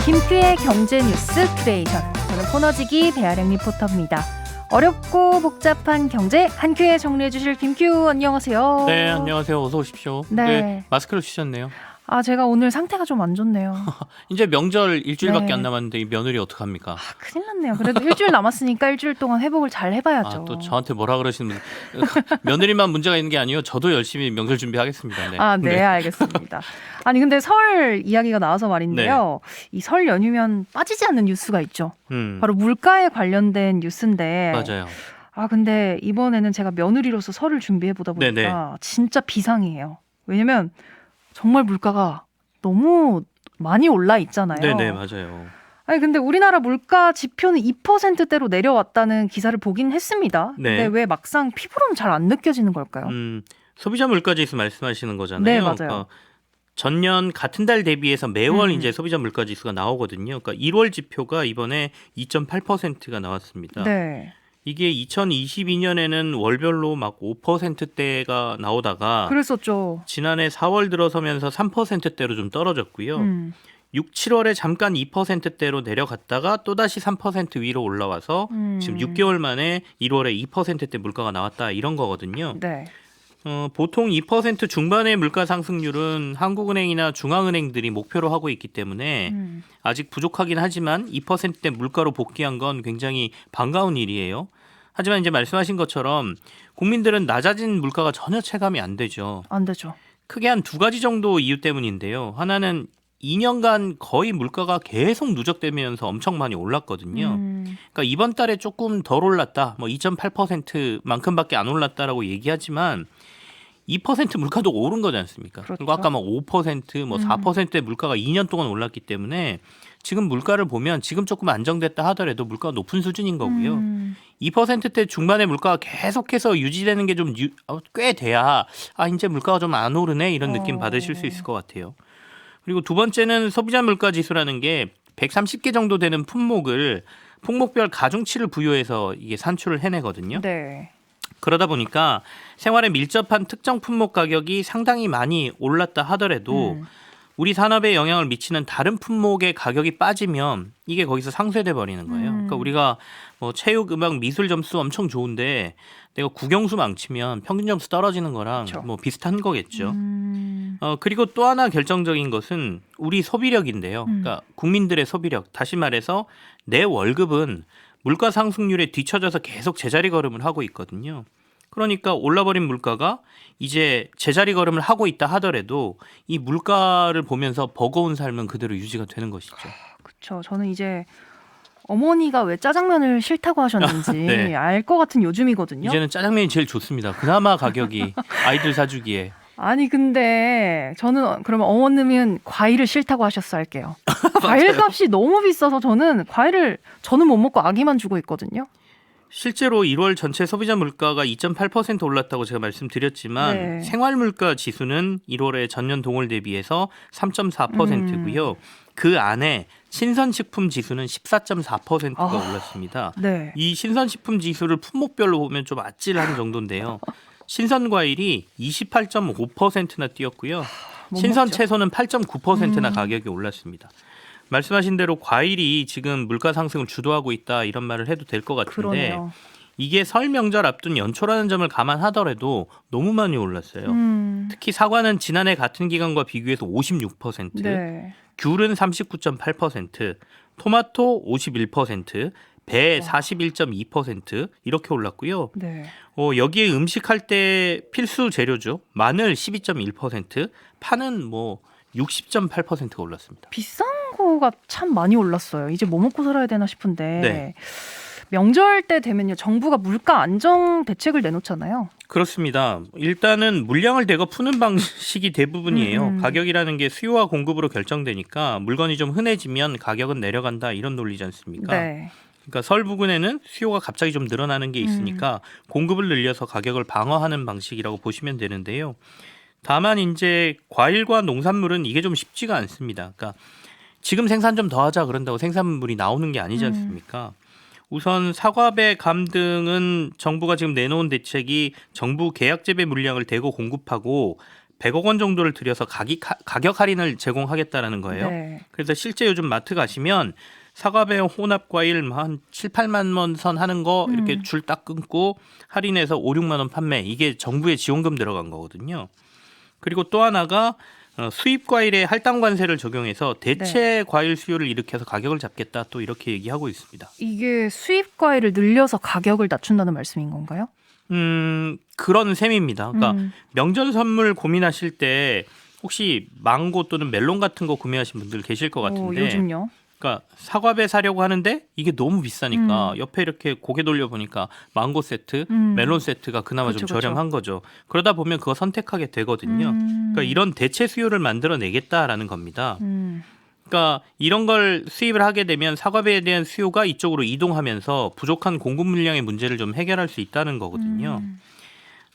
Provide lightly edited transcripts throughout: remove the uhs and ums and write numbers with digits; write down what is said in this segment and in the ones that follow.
김큐의 경제뉴스 큐레이션. 저는 코너지기 배아량 리포터입니다. 어렵고 복잡한 경제 한큐에 정리해주실 김큐, 안녕하세요. 네, 안녕하세요. 어서 오십시오. 네. 마스크를 쓰셨네요. 제가 오늘 상태가 좀 안 좋네요. 이제 명절 일주일밖에 네. 안 남았는데 이 며느리 어떡합니까? 큰일 났네요. 그래도 일주일 남았으니까 일주일 동안 회복을 잘 해봐야죠. 또 저한테 뭐라 그러시는 분. 며느리만 문제가 있는 게 아니에요. 저도 열심히 명절 준비하겠습니다. 네. 네, 알겠습니다. 아니 근데 설 이야기가 나와서 말인데요. 이 설 연휴면 빠지지 않는 뉴스가 있죠. 바로 물가에 관련된 뉴스인데. 맞아요. 근데 이번에는 제가 며느리로서 설을 준비해 보다 보니까 네네. 진짜 비상이에요. 왜냐면 정말 물가가 너무 많이 올라 있잖아요. 네네, 맞아요. 아니 근데 우리나라 물가 지표는 2%대로 내려왔다는 기사를 보긴 했습니다. 네. 근데 왜 막상 피부로는 잘 안 느껴지는 걸까요? 소비자 물가지수 말씀하시는 거잖아요. 네, 맞아요. 그러니까 전년 같은 달 대비해서 매월 이제 소비자 물가지수가 나오거든요. 그러니까 1월 지표가 이번에 2.8%가 나왔습니다. 네. 이게 2022년에는 월별로 막 5%대가 나오다가 그랬었죠. 지난해 4월 들어서면서 3%대로 좀 떨어졌고요. 6, 7월에 잠깐 2%대로 내려갔다가 또다시 3% 위로 올라와서 지금 6개월 만에 1월에 2%대 물가가 나왔다 이런 거거든요. 네. 보통 2% 중반의 물가 상승률은 한국은행이나 중앙은행들이 목표로 하고 있기 때문에 아직 부족하긴 하지만 2%대 물가로 복귀한 건 굉장히 반가운 일이에요. 하지만 이제 말씀하신 것처럼 국민들은 낮아진 물가가 전혀 체감이 안 되죠. 안 되죠. 크게 한 두 가지 정도 이유 때문인데요. 하나는 2년간 거의 물가가 계속 누적되면서 엄청 많이 올랐거든요. 그러니까 이번 달에 조금 덜 올랐다, 뭐 2.8%만큼밖에 안 올랐다라고 얘기하지만 2% 물가도 오른 거지 않습니까? 그렇죠. 그리고 아까 막 5%, 뭐 4%의 물가가 2년 동안 올랐기 때문에 지금 물가를 보면 지금 조금 안정됐다 하더라도 물가가 높은 수준인 거고요. 2%대 중반의 물가가 계속해서 유지되는 게 좀 꽤 돼야 이제 물가가 좀 안 오르네 이런 느낌 받으실 수 있을 것 같아요. 그리고 두 번째는 소비자 물가 지수라는 게 130개 정도 되는 품목별 가중치를 부여해서 이게 산출을 해내거든요. 네. 그러다 보니까 생활에 밀접한 특정 품목 가격이 상당히 많이 올랐다 하더라도 우리 산업에 영향을 미치는 다른 품목의 가격이 빠지면 이게 거기서 상쇄돼 버리는 거예요. 그러니까 우리가 뭐 체육, 음악, 미술 점수 엄청 좋은데 내가 국영수 망치면 평균 점수 떨어지는 거랑 그렇죠. 뭐 비슷한 거겠죠. 그리고 또 하나 결정적인 것은 우리 소비력인데요. 그러니까 국민들의 소비력. 다시 말해서 내 월급은 물가 상승률에 뒤처져서 계속 제자리 걸음을 하고 있거든요. 그러니까 올라버린 물가가 이제 제자리 걸음을 하고 있다 하더라도 이 물가를 보면서 버거운 삶은 그대로 유지가 되는 것이죠. 그렇죠. 저는 이제 어머니가 왜 짜장면을 싫다고 하셨는지 네. 알 것 같은 요즘이거든요. 이제는 짜장면이 제일 좋습니다. 그나마 가격이 아이들 사주기에. 아니 근데 저는 그러면 어머님은 과일을 싫다고 하셨어 할게요. 과일 값이 너무 비싸서 저는 못 먹고 아기만 주고 있거든요. 실제로 1월 전체 소비자 물가가 2.8% 올랐다고 제가 말씀드렸지만 네. 생활 물가 지수는 1월에 전년 동월 대비해서 3.4%고요. 그 안에 신선식품 지수는 14.4%가 올랐습니다. 네. 이 신선식품 지수를 품목별로 보면 좀 아찔한 정도인데요. 신선 과일이 28.5%나 뛰었고요. 신선 먹죠. 채소는 8.9%나 가격이 올랐습니다. 말씀하신 대로 과일이 지금 물가 상승을 주도하고 있다 이런 말을 해도 될 것 같은데 그러네요. 이게 설 명절 앞둔 연초라는 점을 감안하더라도 너무 많이 올랐어요. 특히 사과는 지난해 같은 기간과 비교해서 56%, 네. 귤은 39.8%, 토마토 51%, 배 41.2% 이렇게 올랐고요. 네. 여기에 음식할 때 필수 재료죠. 마늘 12.1%, 파는 뭐 60.8%가 올랐습니다. 비싼 거가 참 많이 올랐어요. 이제 뭐 먹고 살아야 되나 싶은데 네. 명절 때 되면요 정부가 물가 안정 대책을 내놓잖아요. 그렇습니다. 일단은 물량을 대거 푸는 방식이 대부분이에요. 가격이라는 게 수요와 공급으로 결정되니까 물건이 좀 흔해지면 가격은 내려간다 이런 논리지 않습니까? 네. 그러니까 설 부근에는 수요가 갑자기 좀 늘어나는 게 있으니까 공급을 늘려서 가격을 방어하는 방식이라고 보시면 되는데요. 다만 이제 과일과 농산물은 이게 좀 쉽지가 않습니다. 그러니까 지금 생산 좀 더 하자 그런다고 생산물이 나오는 게 아니지 않습니까? 우선 사과, 배, 감 등은 정부가 지금 내놓은 대책이 정부 계약 재배 물량을 대거 공급하고 100억 원 정도를 들여서 가격 할인을 제공하겠다라는 거예요. 네. 그래서 실제 요즘 마트 가시면 사과배 혼합 과일 한 7, 8만 원 선 하는 거 이렇게 줄 딱 끊고 할인해서 5, 6만 원 판매. 이게 정부의 지원금 들어간 거거든요. 그리고 또 하나가 수입 과일에 할당 관세를 적용해서 대체 과일 수요를 일으켜서 가격을 잡겠다. 또 이렇게 얘기하고 있습니다. 이게 수입 과일을 늘려서 가격을 낮춘다는 말씀인 건가요? 그런 셈입니다. 그러니까 명절 선물 고민하실 때 혹시 망고 또는 멜론 같은 거 구매하신 분들 계실 것 같은데 요즘요? 그러니까 사과배 사려고 하는데 이게 너무 비싸니까 옆에 이렇게 고개 돌려보니까 망고 세트, 멜론 세트가 그나마 좀 저렴한 거죠. 그러다 보면 그거 선택하게 되거든요. 그러니까 이런 대체 수요를 만들어내겠다라는 겁니다. 그러니까 이런 걸 수입을 하게 되면 사과배에 대한 수요가 이쪽으로 이동하면서 부족한 공급 물량의 문제를 좀 해결할 수 있다는 거거든요.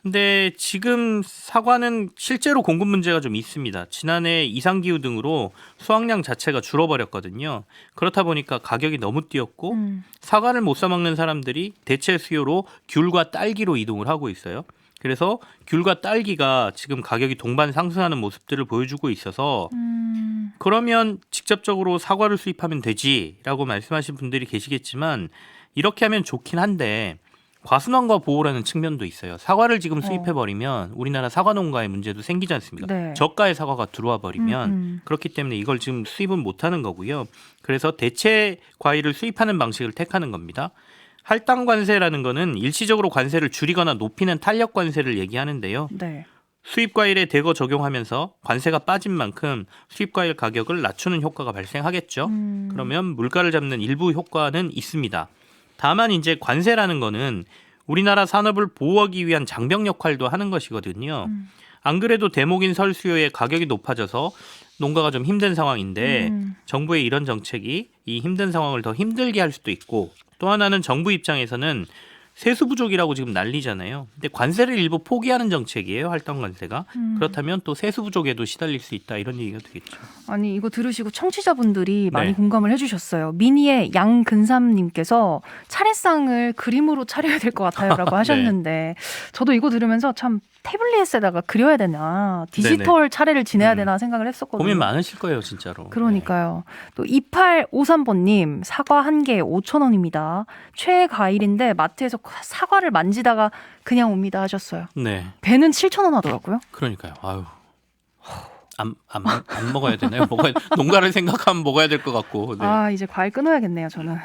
근데 지금 사과는 실제로 공급 문제가 좀 있습니다. 지난해 이상기후 등으로 수확량 자체가 줄어버렸거든요. 그렇다 보니까 가격이 너무 뛰었고 사과를 못 사 먹는 사람들이 대체 수요로 귤과 딸기로 이동을 하고 있어요. 그래서 귤과 딸기가 지금 가격이 동반 상승하는 모습들을 보여주고 있어서 그러면 직접적으로 사과를 수입하면 되지라고 말씀하신 분들이 계시겠지만 이렇게 하면 좋긴 한데 과순환과 보호라는 측면도 있어요. 사과를 지금 수입해버리면 우리나라 사과 농가의 문제도 생기지 않습니까? 네. 저가의 사과가 들어와 버리면 그렇기 때문에 이걸 지금 수입은 못하는 거고요. 그래서 대체 과일을 수입하는 방식을 택하는 겁니다. 할당 관세라는 거는 일시적으로 관세를 줄이거나 높이는 탄력 관세를 얘기하는데요. 네. 수입 과일에 대거 적용하면서 관세가 빠진 만큼 수입 과일 가격을 낮추는 효과가 발생하겠죠. 그러면 물가를 잡는 일부 효과는 있습니다. 다만 이제 관세라는 거는 우리나라 산업을 보호하기 위한 장벽 역할도 하는 것이거든요. 안 그래도 대목인 설 수요에 가격이 높아져서 농가가 좀 힘든 상황인데 정부의 이런 정책이 이 힘든 상황을 더 힘들게 할 수도 있고 또 하나는 정부 입장에서는 세수 부족이라고 지금 난리잖아요. 근데 관세를 일부 포기하는 정책이에요. 할당 관세가. 그렇다면 또 세수 부족에도 시달릴 수 있다. 이런 얘기가 되겠죠. 아니 이거 들으시고 청취자분들이 많이 네. 공감을 해주셨어요. 미니의 양근삼님께서 차례상을 그림으로 차려야 될 것 같아요라고 하셨는데 저도 이거 들으면서 참 태블릿에다가 그려야 되나 디지털 차례를 지내야 되나 생각을 했었거든요. 고민 많으실 거예요. 진짜로. 그러니까요. 또 2853번님 사과 한 개에 5,000원입니다. 최애 과일인데 마트에서 사과를 만지다가 그냥 옵니다 하셨어요. 네. 배는 7,000원 하더라고요. 그러니까요. 아유. 안 먹어야 되나요? 농가를 생각하면 먹어야 될 것 같고. 네. 아 이제 과일 끊어야겠네요. 저는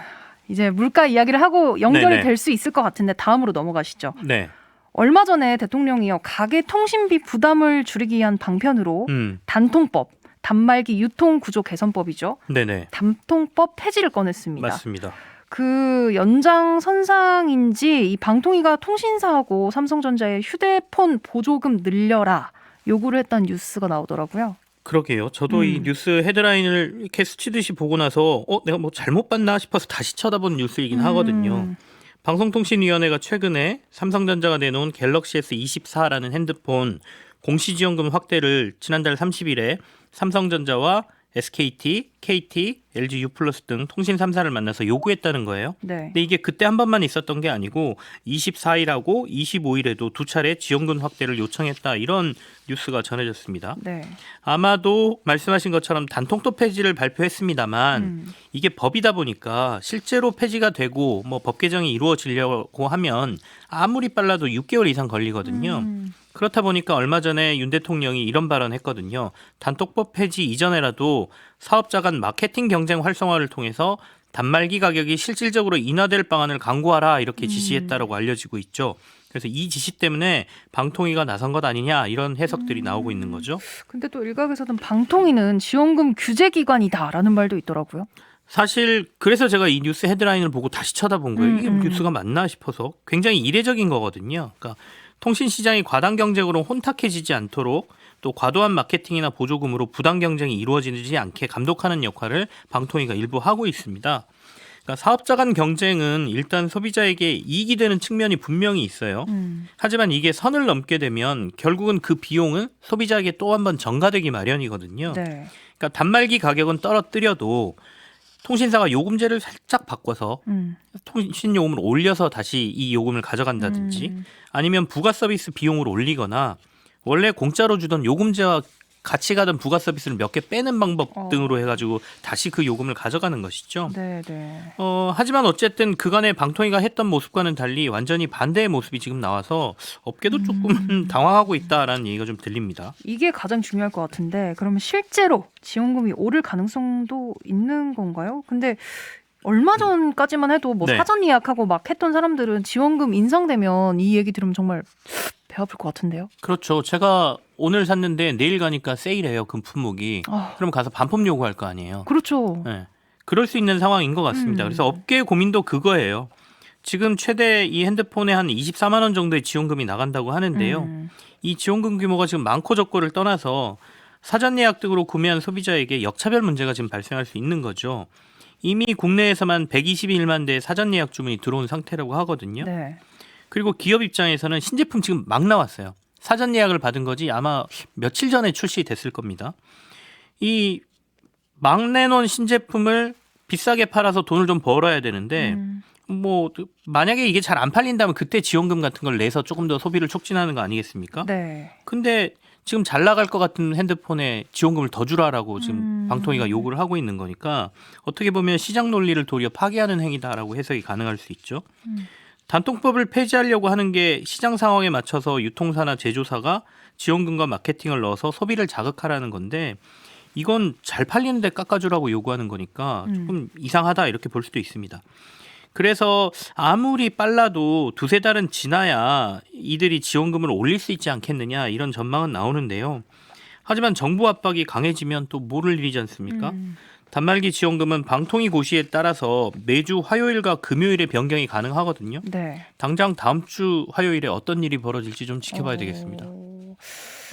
이제 물가 이야기를 하고 연결이 네네. 될 수 있을 것 같은데 다음으로 넘어가시죠. 네. 얼마 전에 대통령이요 가계 통신비 부담을 줄이기 위한 방편으로 단통법, 단말기 유통 구조 개선법이죠. 네네. 단통법 폐지를 꺼냈습니다. 맞습니다. 그 연장선상인지 이 방통위가 통신사하고 삼성전자의 휴대폰 보조금 늘려라 요구를 했다는 뉴스가 나오더라고요. 그러게요. 저도 이 뉴스 헤드라인을 이렇게 스치듯이 보고 나서 내가 뭐 잘못 봤나 싶어서 다시 쳐다본 뉴스이긴 하거든요. 방송통신위원회가 최근에 삼성전자가 내놓은 갤럭시 S24라는 핸드폰 공시지원금 확대를 지난달 30일에 삼성전자와 SKT, KT, LG U+ 등 통신 3사를 만나서 요구했다는 거예요. 네. 근데 이게 그때 한 번만 있었던 게 아니고 24일하고 25일에도 두 차례 지원금 확대를 요청했다. 이런 뉴스가 전해졌습니다. 네. 아마도 말씀하신 것처럼 단통법 폐지를 발표했습니다만 이게 법이다 보니까 실제로 폐지가 되고 뭐 법 개정이 이루어지려고 하면 아무리 빨라도 6개월 이상 걸리거든요. 그렇다 보니까 얼마 전에 윤 대통령이 이런 발언했거든요. 단통법 폐지 이전에라도 사업자 간 마케팅 경쟁 활성화를 통해서 단말기 가격이 실질적으로 인하될 방안을 강구하라 이렇게 지시했다라고 알려지고 있죠. 그래서 이 지시 때문에 방통위가 나선 것 아니냐 이런 해석들이 나오고 있는 거죠. 근데 또 일각에서는 방통위는 지원금 규제 기관이다라는 말도 있더라고요. 사실 그래서 제가 이 뉴스 헤드라인을 보고 다시 쳐다본 거예요. 이게 뉴스가 맞나 싶어서 굉장히 이례적인 거거든요. 그러니까 통신시장이 과당 경쟁으로 혼탁해지지 않도록 또 과도한 마케팅이나 보조금으로 부당 경쟁이 이루어지지 않게 감독하는 역할을 방통위가 일부 하고 있습니다. 그러니까 사업자 간 경쟁은 일단 소비자에게 이익이 되는 측면이 분명히 있어요. 하지만 이게 선을 넘게 되면 결국은 그 비용은 소비자에게 또 한 번 전가되기 마련이거든요. 네. 그러니까 단말기 가격은 떨어뜨려도 통신사가 요금제를 살짝 바꿔서 통신 요금을 올려서 다시 이 요금을 가져간다든지 아니면 부가 서비스 비용을 올리거나 원래 공짜로 주던 요금제와 같이 가던 부가 서비스를 몇 개 빼는 방법 등으로 해가지고 다시 그 요금을 가져가는 것이죠. 네, 네. 하지만 어쨌든 그간의 방통위가 했던 모습과는 달리 완전히 반대의 모습이 지금 나와서 업계도 조금 당황하고 있다라는 얘기가 좀 들립니다. 이게 가장 중요할 것 같은데 그러면 실제로 지원금이 오를 가능성도 있는 건가요? 근데 얼마 전까지만 해도 뭐 네. 사전 예약하고 막 했던 사람들은 지원금 인상되면 이 얘기 들으면 정말 배 아플 것 같은데요. 그렇죠. 제가 오늘 샀는데 내일 가니까 세일해요. 금 품목이. 아, 그럼 가서 반품 요구할 거 아니에요. 그렇죠. 네. 그럴 수 있는 상황인 것 같습니다. 그래서 업계의 고민도 그거예요. 지금 최대 이 핸드폰에 한 24만 원 정도의 지원금이 나간다고 하는데요. 이 지원금 규모가 지금 많고 적고를 떠나서 사전 예약 등으로 구매한 소비자에게 역차별 문제가 지금 발생할 수 있는 거죠. 이미 국내에서만 121만 대의 사전 예약 주문이 들어온 상태라고 하거든요. 네. 그리고 기업 입장에서는 신제품 지금 막 나왔어요. 사전 예약을 받은 거지 아마 며칠 전에 출시됐을 겁니다. 이 막 내놓은 신제품을 비싸게 팔아서 돈을 좀 벌어야 되는데 뭐 만약에 이게 잘 안 팔린다면 그때 지원금 같은 걸 내서 조금 더 소비를 촉진하는 거 아니겠습니까? 네. 근데 지금 잘 나갈 것 같은 핸드폰에 지원금을 더 주라라고 지금 방통위가 요구를 하고 있는 거니까 어떻게 보면 시장 논리를 도리어 파괴하는 행위다라고 해석이 가능할 수 있죠. 단통법을 폐지하려고 하는 게 시장 상황에 맞춰서 유통사나 제조사가 지원금과 마케팅을 넣어서 소비를 자극하라는 건데 이건 잘 팔리는데 깎아주라고 요구하는 거니까 조금 이상하다 이렇게 볼 수도 있습니다. 그래서 아무리 빨라도 두세 달은 지나야 이들이 지원금을 올릴 수 있지 않겠느냐 이런 전망은 나오는데요. 하지만 정부 압박이 강해지면 또 모를 일이지 않습니까? 단말기 지원금은 방통위 고시에 따라서 매주 화요일과 금요일에 변경이 가능하거든요. 네. 당장 다음 주 화요일에 어떤 일이 벌어질지 좀 지켜봐야 되겠습니다.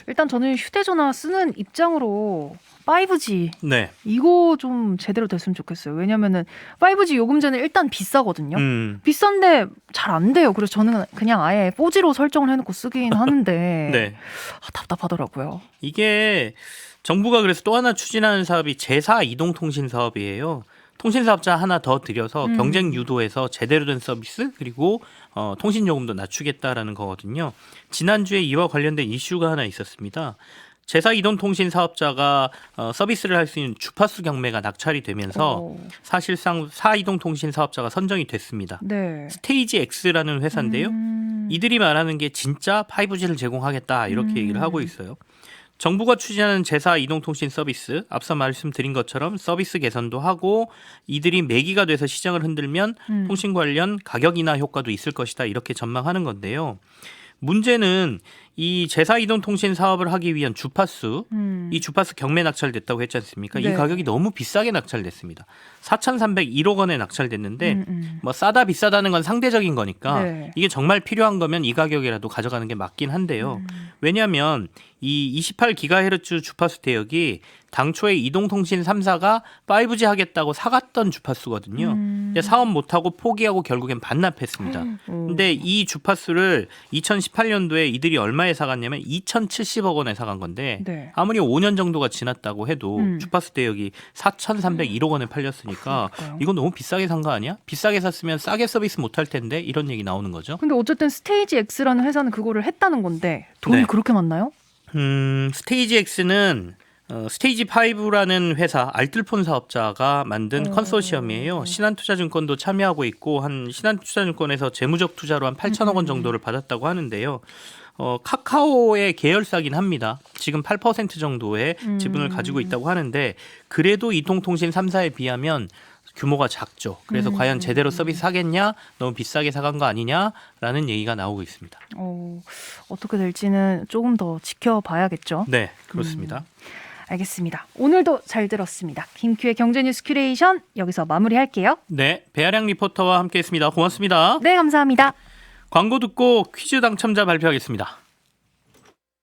일단 저는 휴대전화 쓰는 입장으로 5G 네. 이거 좀 제대로 됐으면 좋겠어요. 왜냐면은 5G 요금제는 일단 비싸거든요. 비싼데 잘 안 돼요. 그래서 저는 그냥 아예 4G로 설정을 해놓고 쓰긴 하는데 네. 답답하더라고요. 이게 정부가 그래서 또 하나 추진하는 사업이 제4 이동통신 사업이에요. 통신사업자 하나 더 들여서 경쟁 유도해서 제대로 된 서비스 그리고 통신 요금도 낮추겠다라는 거거든요. 지난주에 이와 관련된 이슈가 하나 있었습니다. 제4 이동통신 사업자가 서비스를 할 수 있는 주파수 경매가 낙찰이 되면서 사실상 4이동통신 사업자가 선정이 됐습니다. 네. 스테이지 X라는 회사인데요. 이들이 말하는 게 진짜 5G를 제공하겠다 이렇게 얘기를 하고 있어요. 정부가 추진하는 제4 이동통신 서비스, 앞서 말씀드린 것처럼 서비스 개선도 하고 이들이 매기가 돼서 시장을 흔들면 통신 관련 가격 인하 효과도 있을 것이다 이렇게 전망하는 건데요. 문제는 이 제4 이동통신 사업을 하기 위한 주파수, 이 주파수 경매 낙찰됐다고 했지 않습니까? 네. 이 가격이 너무 비싸게 낙찰됐습니다. 4,301억 원에 낙찰됐는데 뭐 싸다 비싸다는 건 상대적인 거니까 네. 이게 정말 필요한 거면 이 가격이라도 가져가는 게 맞긴 한데요. 왜냐하면 이 28GHz 주파수 대역이 당초에 이동통신 3사가 5G 하겠다고 사갔던 주파수거든요. 근데 사업 못하고 포기하고 결국엔 반납했습니다. 근데 이 주파수를 2018년도에 이들이 얼마에 사갔냐면 2,070억 원에 사간 건데 네. 아무리 5년 정도가 지났다고 해도 주파수 대역이 4,301억 원에 팔렸으니까 그러니까요. 이건 너무 비싸게 산 거 아니야? 비싸게 샀으면 싸게 서비스 못할 텐데 이런 얘기 나오는 거죠. 근데 어쨌든 스테이지 X라는 회사는 그거를 했다는 건데 돈이 네. 그렇게 많나요? 스테이지 X는 스테이지 5라는 회사 알뜰폰 사업자가 만든 컨소시엄이에요. 신한투자증권도 참여하고 있고 한 신한투자증권에서 재무적 투자로 한 8천억 원 정도를 받았다고 하는데요. 카카오의 계열사긴 합니다. 지금 8% 정도의 지분을 가지고 있다고 하는데 그래도 이동통신 3사에 비하면 규모가 작죠. 그래서 과연 제대로 서비스 하겠냐? 너무 비싸게 사간 거 아니냐라는 얘기가 나오고 있습니다. 어떻게 될지는 조금 더 지켜봐야겠죠. 네, 그렇습니다. 알겠습니다. 오늘도 잘 들었습니다. 김큐의 경제뉴스 큐레이션 여기서 마무리할게요. 네, 배아량 리포터와 함께했습니다. 고맙습니다. 네, 감사합니다. 광고 듣고 퀴즈 당첨자 발표하겠습니다.